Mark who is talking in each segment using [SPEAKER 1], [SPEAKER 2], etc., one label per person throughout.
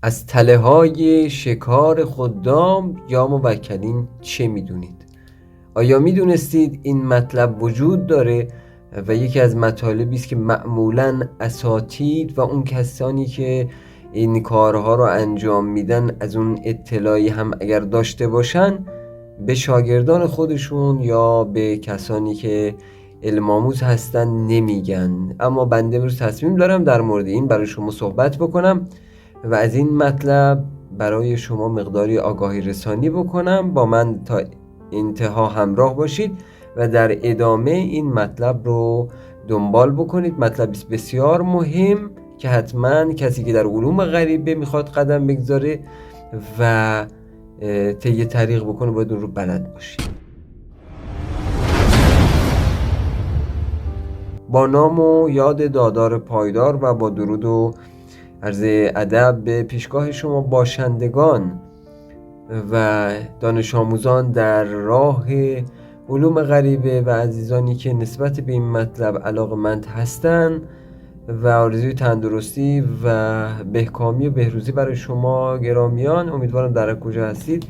[SPEAKER 1] از تله های شکار خدام یا موکلین چه میدونید؟ آیا میدونستید این مطلب وجود داره و یکی از مطالبی است که معمولاً اساتید و اون کسانی که این کارها رو انجام میدن از اون اطلاعی هم اگر داشته باشن به شاگردان خودشون یا به کسانی که علم آموز هستن نمیگن. اما بنده امروز تصمیم دارم در مورد این برای شما صحبت بکنم و از این مطلب برای شما مقداری آگاهی رسانی بکنم. با من تا انتها همراه باشید و در ادامه این مطلب رو دنبال بکنید. مطلبی بسیار مهم که حتما کسی که در علوم غریبه میخواد قدم بگذاره و طی طریق بکنه باید اون رو بلد باشید. با نام و یاد دادار پایدار و با درود و عرض ادب به پیشگاه شما باشندگان و دانش آموزان در راه علوم غریبه و عزیزانی که نسبت به این مطلب علاقه‌مند هستند و آرزوی تندرستی و بهکامی و بهروزی برای شما گرامیان. امیدوارم در کجا هستید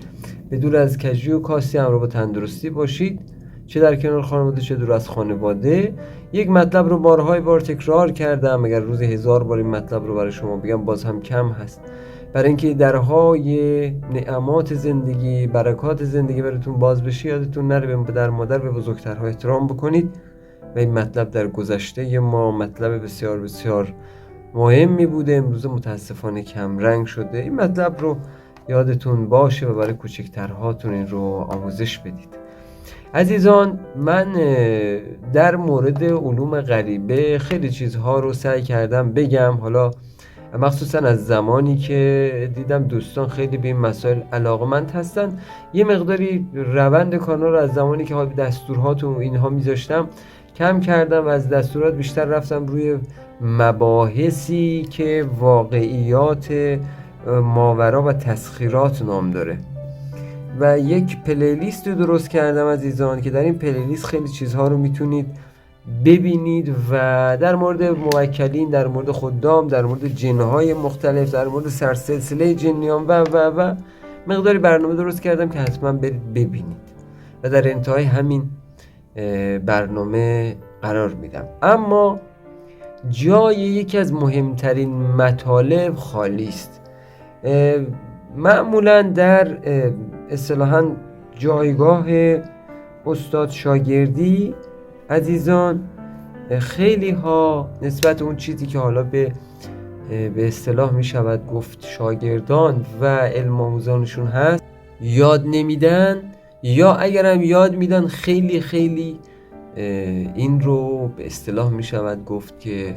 [SPEAKER 1] به دور از کجی و کاستی همراه با تندرستی باشید، چه در کنار خانواده چه دور از خانواده. یک مطلب رو بارهای بار تکرار کردم، اگر روز 1000 بار این مطلب رو برای شما بگم باز هم کم هست، برای اینکه درهای نعمات زندگی، برکات زندگی براتون باز بشه. یادتون نره به پدر مادر، به بزرگترها احترام بکنید و این مطلب در گذشته ما مطلب بسیار بسیار مهمی بوده، امروز متاسفانه کم رنگ شده. این مطلب رو یادتون باشه و برای کوچکترهاتون این رو آموزش بدید. عزیزان، من در مورد علوم غریبه خیلی چیزها رو سعی کردم بگم، حالا مخصوصا از زمانی که دیدم دوستان خیلی به این مسائل علاقه‌مند هستن. یه مقداری روند کارنا رو از زمانی که دستورهات و اینها میذاشتم کم کردم و از دستورات بیشتر رفتم روی مباحثی که واقعیات ماورا و تسخیرات نام داره و یک پلیلیست رو درست کردم عزیزان که در این پلیلیست خیلی چیزها رو میتونید ببینید و در مورد موکلین، در مورد خدام، در مورد جنهای مختلف، در مورد سرسلسله جنیان و مقداری برنامه درست کردم که حتما برید ببینید و در انتهای همین برنامه قرار میدم. اما جای یکی از مهمترین مطالب خالی است. معمولا در اصطلاحاً جایگاه استاد شاگردی عزیزان خیلی ها نسبت اون چیزی که حالا به اصطلاح می شود گفت شاگردان و علم آموزانشون هست یاد نمیدن، یا اگرم یاد میدن خیلی خیلی این رو به اصطلاح می شود گفت که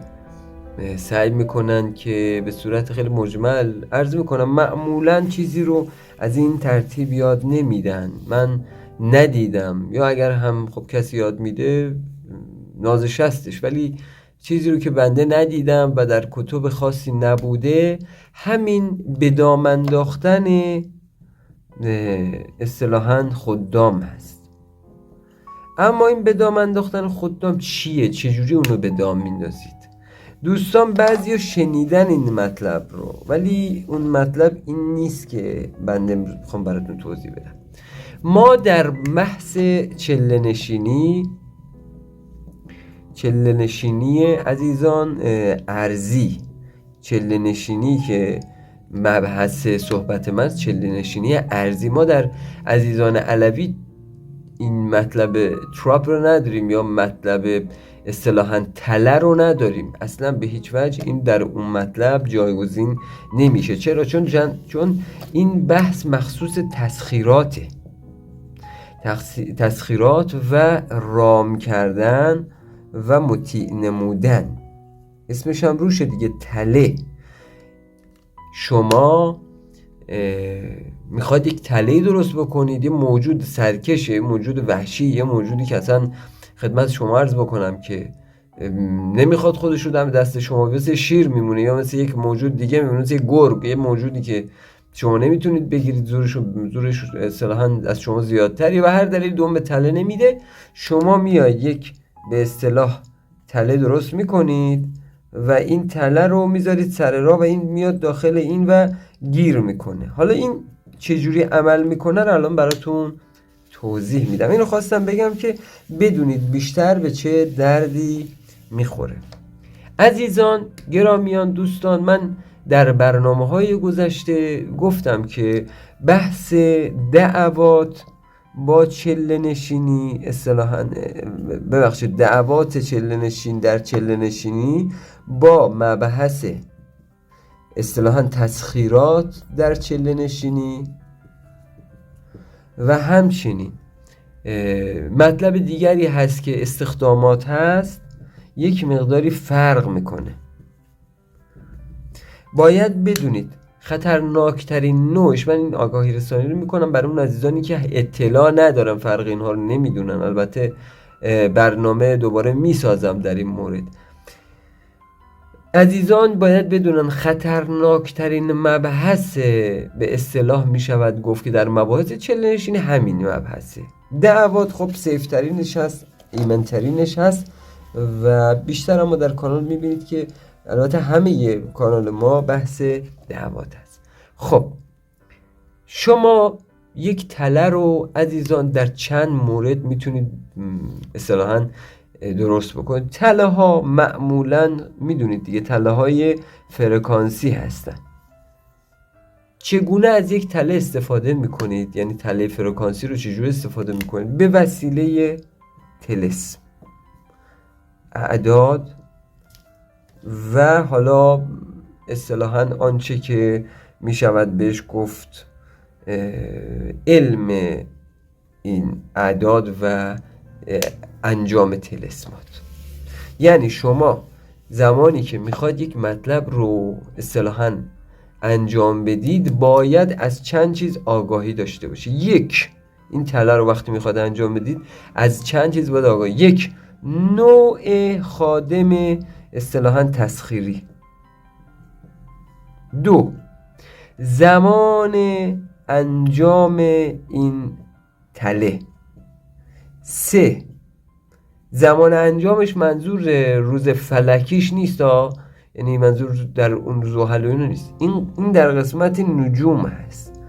[SPEAKER 1] سعی میکنن که به صورت خیلی مجمل عرض میکنن، معمولا چیزی رو از این ترتیب یاد نمیدن. من ندیدم، یا اگر هم خب کسی یاد میده نازش هستش، ولی چیزی رو که بنده ندیدم و در کتب خاصی نبوده همین به دام انداختن اصطلاحاً خدام هست. اما این به دام انداختن خدام چیه؟ چجوری اونو به دام میندازید؟ دوستان بعضی شنیدن این مطلب رو، ولی اون مطلب این نیست که بنده میخوام براتون توضیح بدم. ما در محض چله نشینی عزیزان ارزی، چله نشینی که مبحث صحبت من است، چله نشینی ارزی، ما در عزیزان علوی این مطلب تراپ رو نداریم یا مطلب اصطلاحاً تله رو نداریم، اصلا به هیچ وجه این در اون مطلب جایگزین نمیشه. چرا؟ چون این بحث مخصوص تسخیرات و رام کردن و مطیع نمودن، اسمش هم روشه دیگه، تله. شما میخواد یک تله درست بکنید، یه موجود سرکشه، یه موجود وحشی، یه موجودی که اصلا خدمت شما عرض بکنم که نمیخواد خودش رو دم دست شما، مثل شیر میمونه یا مثل یک موجود دیگه میمونه، مثل گرگ، یه موجودی که شما نمیتونید بگیرید، زورش اصطلاحاً از شما زیادتری و هر دلیل دوم به تله نمیده. شما میاید یک به اصطلاح تله درست میکنید و این تله رو میذارید سر راه و این میاد داخل این و گیر میکنه. حالا این چجوری عمل میکنه رو الان براتون توضیح میدم. اینو خواستم بگم که بدونید بیشتر به چه دردی میخوره. عزیزان، گرامیان، دوستان، من در برنامه‌های گذشته گفتم که بحث دعوات با چله نشینی دعوات چله نشین در چله نشینی با مبحث اصطلاحاً تسخیرات در چله نشینی و همچنین مطلب دیگری هست که استخدامات هست، یک مقداری فرق میکنه. باید بدونید خطرناکترین نوعش، من این آگاهی رسانی رو میکنم برای اون عزیزانی که اطلاع ندارن، فرق اینها رو نمیدونن. البته برنامه دوباره میسازم در این مورد. عزیزان باید بدونن خطرناکترین مبحث به اصطلاح میشود گفت که در مباحث چله نشینی همین مبحثه. دعوات خب سیفترینش هست، ایمنترینش هست و بیشتر اما در کانال میبینید که البته همه کانال ما بحث دعوات هست. خب شما یک تله رو عزیزان در چند مورد میتونید اصطلاحاً درست بکنید. تله ها معمولاً میدونید دیگه تله های فرکانسی هستن. چگونه از یک تله استفاده میکنید؟ یعنی تله فرکانسی رو چجوری استفاده میکنید؟ به وسیله طلسم، اعداد و حالا اصطلاحاً آنچه که میشود بهش گفت علم این اعداد و انجام طلسمات. یعنی شما زمانی که میخواد یک مطلب رو اصطلاحاً انجام بدید باید از چند چیز آگاهی داشته باشید. یک، این تله رو وقتی میخواد انجام بدید از چند چیز باید آگاهی. یک، نوع خادم اصطلاحاً تسخیری. دو، زمان انجام این تله. سه، زمان انجامش منظور روز فلکیش نیست یعنی منظور در اون زحل و اینو نیست، این در قسمت نجوم هست.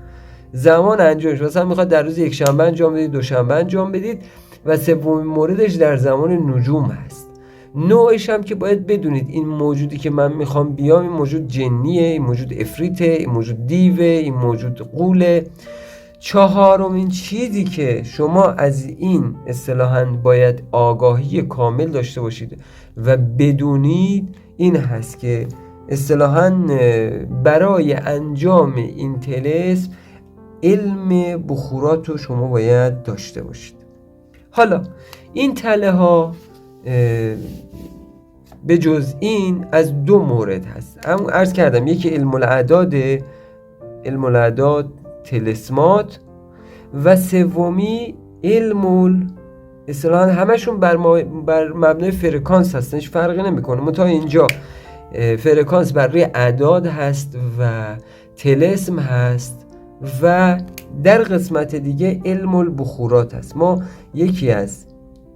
[SPEAKER 1] زمان انجامش مثلا میخواد در روز یک شنبه انجام بدید، دوشنبه انجام بدید. و سومین موردش در زمان نجوم هست. نوعش هم که باید بدونید این موجودی که من میخوام بیام این موجود جنیه، این موجود افریته، این موجود دیوه، این موجود غوله. چهارمین چیزی که شما از این اصطلاحاً باید آگاهی کامل داشته باشید و بدونید این هست که اصطلاحاً برای انجام این طلسم علم بخورات رو شما باید داشته باشید. حالا این تله ها به جز این از دو مورد هست. هم عرض کردم یکی علم الاعداد طلسمات و سومی علم اصطلاحاً همشون بر مبنای فرکانس هستن، هیچ فرقی نمیکنه. منتها اینجا فرکانس بر روی اعداد هست و طلسم هست و در قسمت دیگه علم البخورات هست. ما یکی از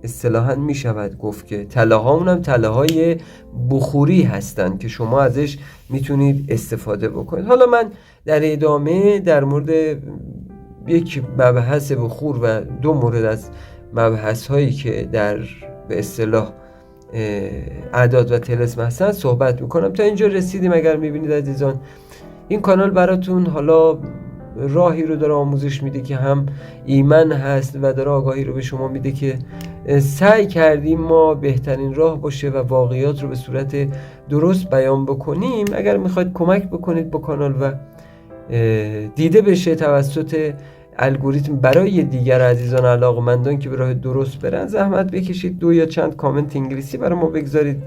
[SPEAKER 1] اصطلاحاً می شود گفت که تله هامون هم تله های بخوری هستن که شما ازش میتونید استفاده بکنید. حالا من در ادامه در مورد یک مبحث بخور و دو مورد از مبحث هایی که در به اصطلاح اعداد و طلسم هستن صحبت میکنم. تا اینجا رسیدیم. اگر میبینید عزیزان این کانال براتون حالا راهی رو داره آموزش میده که هم ایمن هست و داره آگاهی رو به شما میده که سعی کردیم ما بهترین راه باشه و واقعیات رو به صورت درست بیان بکنیم. اگر میخواید کمک بکنید با کانال و دیده بشه توسط الگوریتم برای دیگر عزیزان علاقمندان که به راه درست برن، زحمت بکشید 2 یا چند کامنت انگلیسی برای ما بگذارید.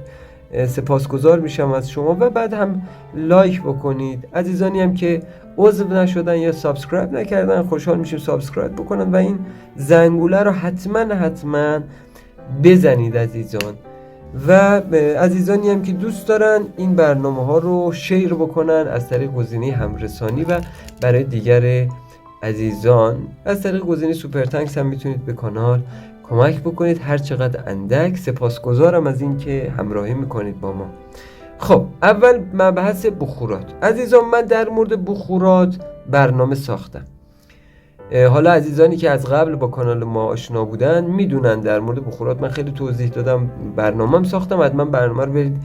[SPEAKER 1] سپاسگزار میشم از شما و بعد هم لایک بکنید. عزیزانی هم که عضو نشدن یا سابسکرایب نکردن خوشحال میشیم سابسکرایب بکنن و این زنگوله رو حتما بزنید عزیزان. و عزیزانی هم که دوست دارن این برنامه ها رو شیر بکنن از طریق گزینه همرسانی و برای دیگر عزیزان از طریق گزینه سوپر تانکس هم میتونید به کانال کمک بکنید، هر چقدر اندک. سپاسگزارم از این که همراهی میکنید با ما. خب اول مبحث بخورات. عزیزان من در مورد بخورات برنامه ساختم. حالا عزیزانی که از قبل با کانال ما آشنا بودن میدونن در مورد بخورات من خیلی توضیح دادم، برنامه‌ام ساختم، حتما برنامه رو برید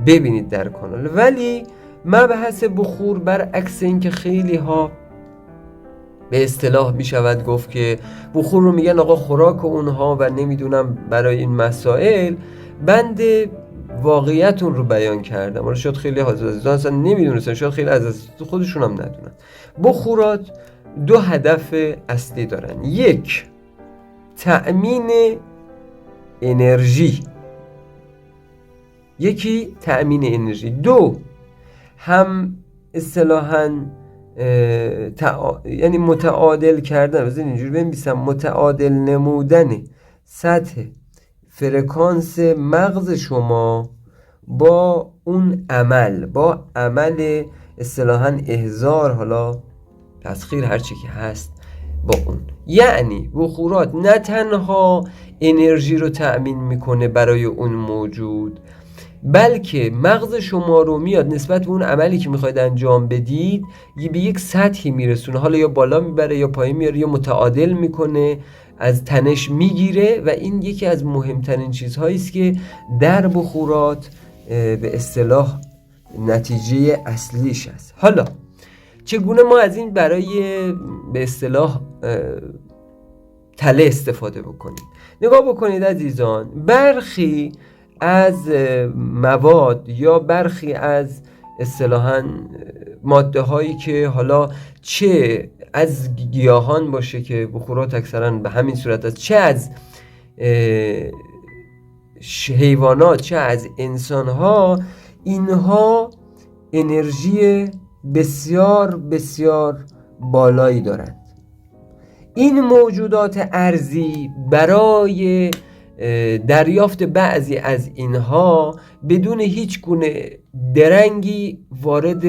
[SPEAKER 1] ببینید در کانال. ولی مبحث بخور برعکس این که خیلی ها به اصطلاح می شود گفت که بخور رو میگن آقا خوراک اونها و نمیدونم برای این مسائل، بند واقعیتون رو بیان کردم. حالا شاید خیلی عزیزان اصلا نمیدونستن، شاید خیلی از خودشون هم ندونن. بخورات دو هدف اصلی دارن. یک، تأمین انرژی. یکی تأمین انرژی. دو، هم اصطلاحاً یعنی متعادل کردن، بذار اینجوری بنویسم، متعادل نمودن سطح فرکانس مغز شما با اون عمل، با عمل اصطلاحاً احضار، حالا تسخیر، هر چی که هست با اون. یعنی بخورات نه تنها انرژی رو تأمین میکنه برای اون موجود، بلکه مغز شما رو میاد نسبت به اون عملی که میخواید انجام بدید به یک سطحی میرسونه، حالا یا بالا میبره یا پایین میاره یا متعادل میکنه، از تنش میگیره و این یکی از مهمترین چیزهایی است که در بخورات به اصطلاح نتیجه اصلیش است. حالا چگونه ما از این برای به اصطلاح تله استفاده بکنیم؟ نگاه بکنید عزیزان، برخی از مواد یا برخی از اصطلاحاً ماده هایی که حالا چه از گیاهان باشه که بخورات اکثراً به همین صورت است، چه از حیوانات، چه از انسان ها، اینها انرژی بسیار بسیار بالایی دارند. این موجودات ارضی برای دریافت بعضی از اینها بدون هیچ گونه درنگی وارد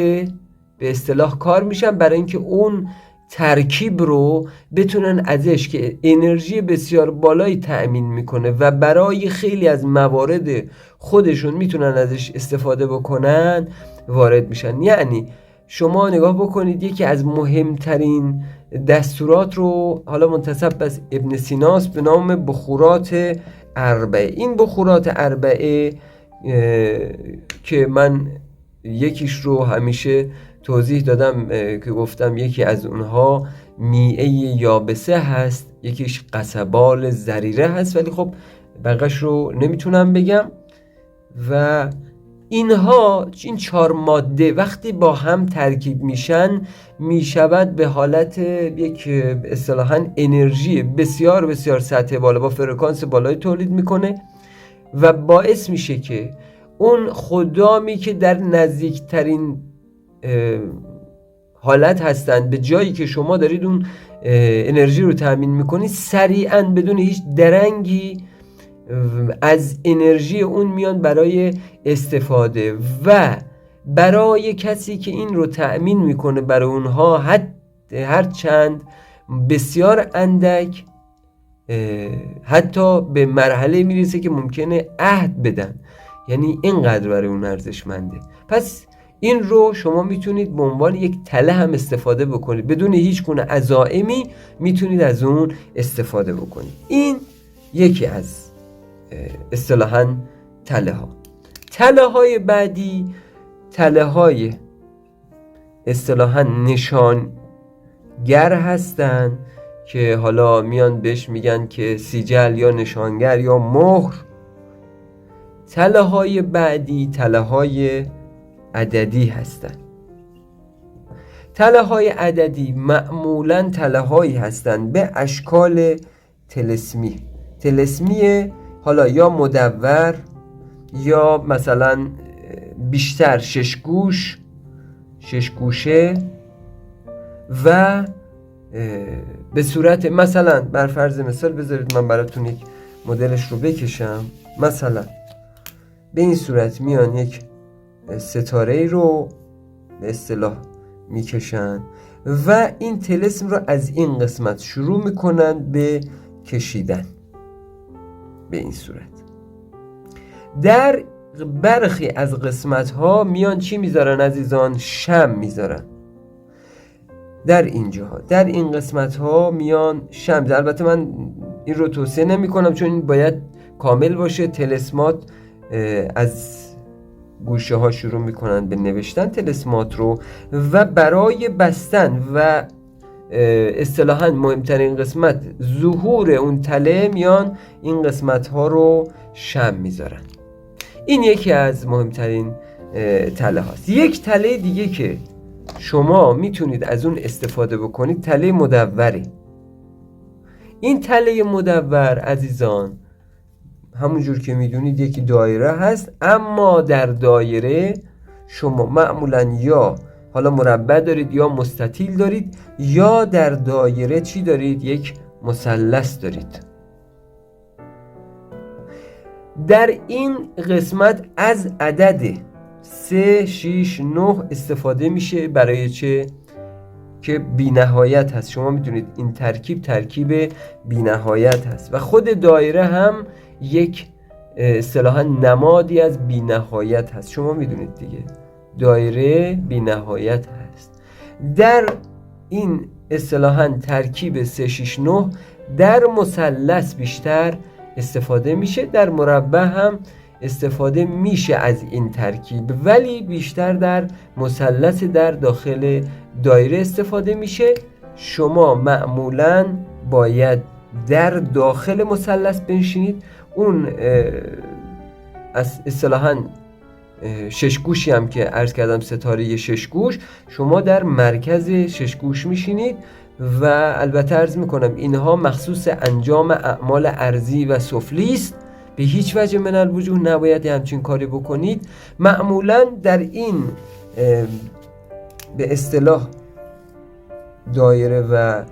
[SPEAKER 1] به اصطلاح کار میشن برای اینکه اون ترکیب رو بتونن ازش که انرژی بسیار بالایی تأمین میکنه و برای خیلی از موارد خودشون میتونن ازش استفاده بکنن وارد میشن. یعنی شما نگاه بکنید، یکی از مهمترین دستورات رو حالا منتسب به ابن سیناست به نام بخورات اربعه. این بخورات اربعه که من یکیش رو همیشه توضیح دادم که گفتم یکی از اونها میعه یابسه هست، یکیش قصبال زریره هست، ولی خب بقیش رو نمیتونم بگم. و اینها، این 4 ماده وقتی با هم ترکیب میشن میشود به حالت یک اصطلاحاً انرژی بسیار بسیار سطح بالا با فرکانس بالایی تولید میکنه و باعث میشه که اون خدامی که در نزدیکترین حالت هستند به جایی که شما دارید اون انرژی رو تأمین میکنید، سریعاً بدون هیچ درنگی از انرژی اون میان برای استفاده. و برای کسی که این رو تأمین میکنه برای اونها هر چند بسیار اندک، حتی به مرحله میرسه که ممکنه عهد بدن، یعنی اینقدر برای اون ارزشمنده. پس این رو شما میتونید به عنوان یک تله هم استفاده بکنید، بدون هیچ گونه عزائمی میتونید از اون استفاده بکنید. این یکی از اصطلاحاً تله ها. تله های بعدی تله های اصطلاحاً نشانگر هستن که حالا میان بهش میگن که سیجل یا نشانگر یا مهر. تله های بعدی تله های عددی هستن. تله های عددی معمولاً تله هایی هستن به اشکال طلسمی، حالا یا مدور یا مثلا بیشتر 6 گوشه و به صورت مثلا بر فرض مثال بذارید من براتون یک مدلش رو بکشم. مثلا به این صورت میان یک ستاره رو به اصطلاح میکشن و این طلسم رو از این قسمت شروع میکنن به کشیدن به این صورت. در برخی از قسمت ها میان چی میذارن عزیزان؟ شم میذارن. در اینجا در این قسمت ها میان شم. البته من این رو توصیه نمی کنم چون این باید کامل باشه. طلسمات از گوشه ها شروع میکنن به نوشتن طلسمات رو و برای بستن و اصطلاحاً مهمترین قسمت ظهور اون تله میان این قسمت ها رو شم میذارن. این یکی از مهمترین تله هاست. یک تله دیگه که شما میتونید از اون استفاده بکنید تله مدوره. این تله مدور عزیزان همونجور که میدونید یکی دایره هست، اما در دایره شما معمولا یا حالا مربع دارید یا مستطیل دارید، یا در دایره چی دارید؟ یک مثلث دارید. در این قسمت از عدد 3 6 9 استفاده میشه. برای چه؟ که بی نهایت هست. شما میدونید این ترکیب بی نهایت هست و خود دایره هم یک اصطلاحاً نمادی از بی نهایت هست. شما میدونید دیگه دایره بی نهایت هست. در این اصطلاحاً ترکیب 3 6 9 در مثلث بیشتر استفاده میشه، در مربع هم استفاده میشه از این ترکیب، ولی بیشتر در مثلث در داخل دایره استفاده میشه. شما معمولاً باید در داخل مثلث بنشینید. اون اصطلاحاً 6 گوشی هم که عرض کردم ستاره 6 گوش، شما در مرکز 6 گوش میشینید و البته عرض میکنم اینها مخصوص انجام اعمال ارضی و سفلی است. به هیچ وجه من الوجوه نباید همچین کاری بکنید. معمولا در این به اصطلاح دایره و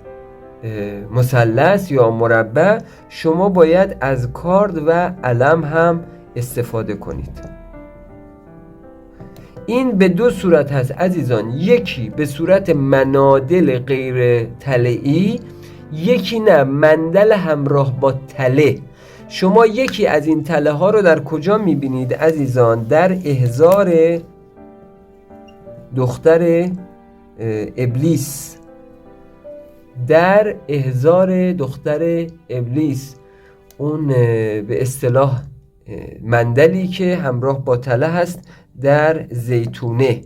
[SPEAKER 1] مثلث یا مربع شما باید از کارد و علم هم استفاده کنید. این به دو صورت هست عزیزان، یکی به صورت منادل غیر تله‌ای، یکی نه مندل همراه با تله. شما یکی از این تله ها رو در کجا میبینید عزیزان؟ در احضار دختر ابلیس. در احضار دختر ابلیس، اون به اصطلاح مندلی که همراه با تله هست در زیتونه،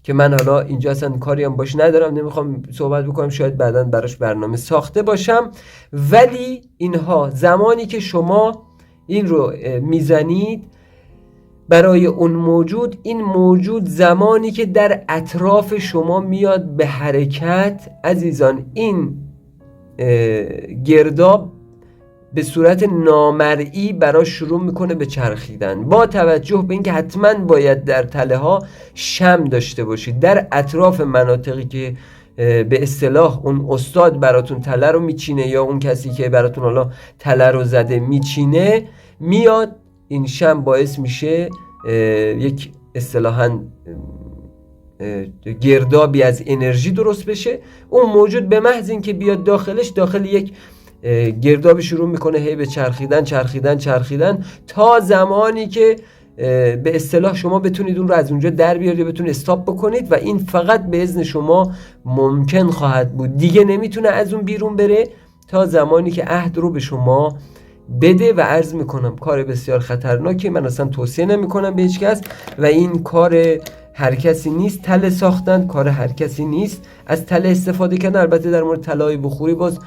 [SPEAKER 1] که من حالا اینجا اصلا کاری هم باش ندارم، نمیخوام صحبت بکنم، شاید بعداً براش برنامه ساخته باشم. ولی اینها زمانی که شما این رو میزنید برای اون موجود، این موجود زمانی که در اطراف شما میاد به حرکت عزیزان، این گرداب به صورت نامرئی براش شروع میکنه به چرخیدن، با توجه به اینکه حتما باید در تله ها شم داشته باشید. در اطراف مناطقی که به اصطلاح اون استاد براتون تله رو میچینه یا اون کسی که براتون حالا تله رو زده میچینه، میاد این شم باعث میشه یک اصطلاحاً گردابی از انرژی درست بشه. اون موجود به محض اینکه بیاد داخلش، داخل یک گردابی شروع میکنه هی به چرخیدن تا زمانی که به اصطلاح شما بتونید اون رو از اونجا در بیارید و بتونید استاپ بکنید، و این فقط به اذن شما ممکن خواهد بود. دیگه نمیتونه از اون بیرون بره تا زمانی که عهد رو به شما بده. و عرض میکنم کار بسیار خطرناکی، من اصلا توصیه نمیکنم به هیچ کس، و این کار هر کسی نیست. تله ساختن کار هر کسی نیست. از تله استفاده کردن البته در مورد تله‌های بخوری باز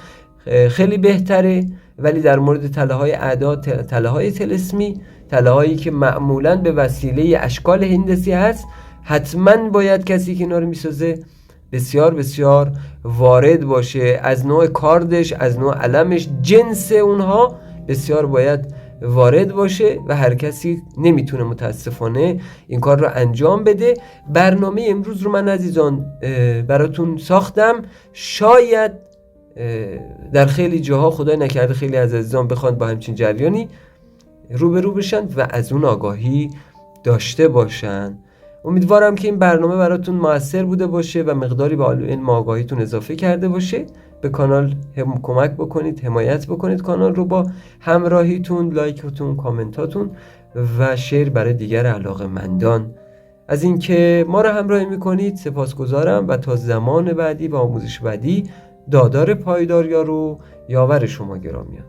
[SPEAKER 1] خیلی بهتره، ولی در مورد تله های اعداد، تله های طلسمی، تله هایی که معمولاً به وسیله اشکال هندسی هست، حتما باید کسی که اینا رو میسازه بسیار بسیار وارد باشه. از نوع کاردش، از نوع علمش، جنس اونها بسیار باید وارد باشه و هر کسی نمیتونه متاسفانه این کار رو انجام بده. برنامه امروز رو من عزیزان براتون ساختم. شاید در خیلی جاها خدای نکرده خیلی از عزیزان بخوان با همچین جریانی روبرو بشن و از اون آگاهی داشته باشن. امیدوارم که این برنامه براتون موثر بوده باشه و مقداری به علم آگاهیتون اضافه کرده باشه. به کانال کمک بکنید، حمایت بکنید کانال رو با همراهیتون، لایکتون، کامنتاتون و شیر برای دیگر علاقه‌مندان. از اینکه ما رو همراهی میکنید سپاسگزارم و تا زمان بعدی و آموزش بعدی، دادار پایدار یارو یاور شما گرامیان.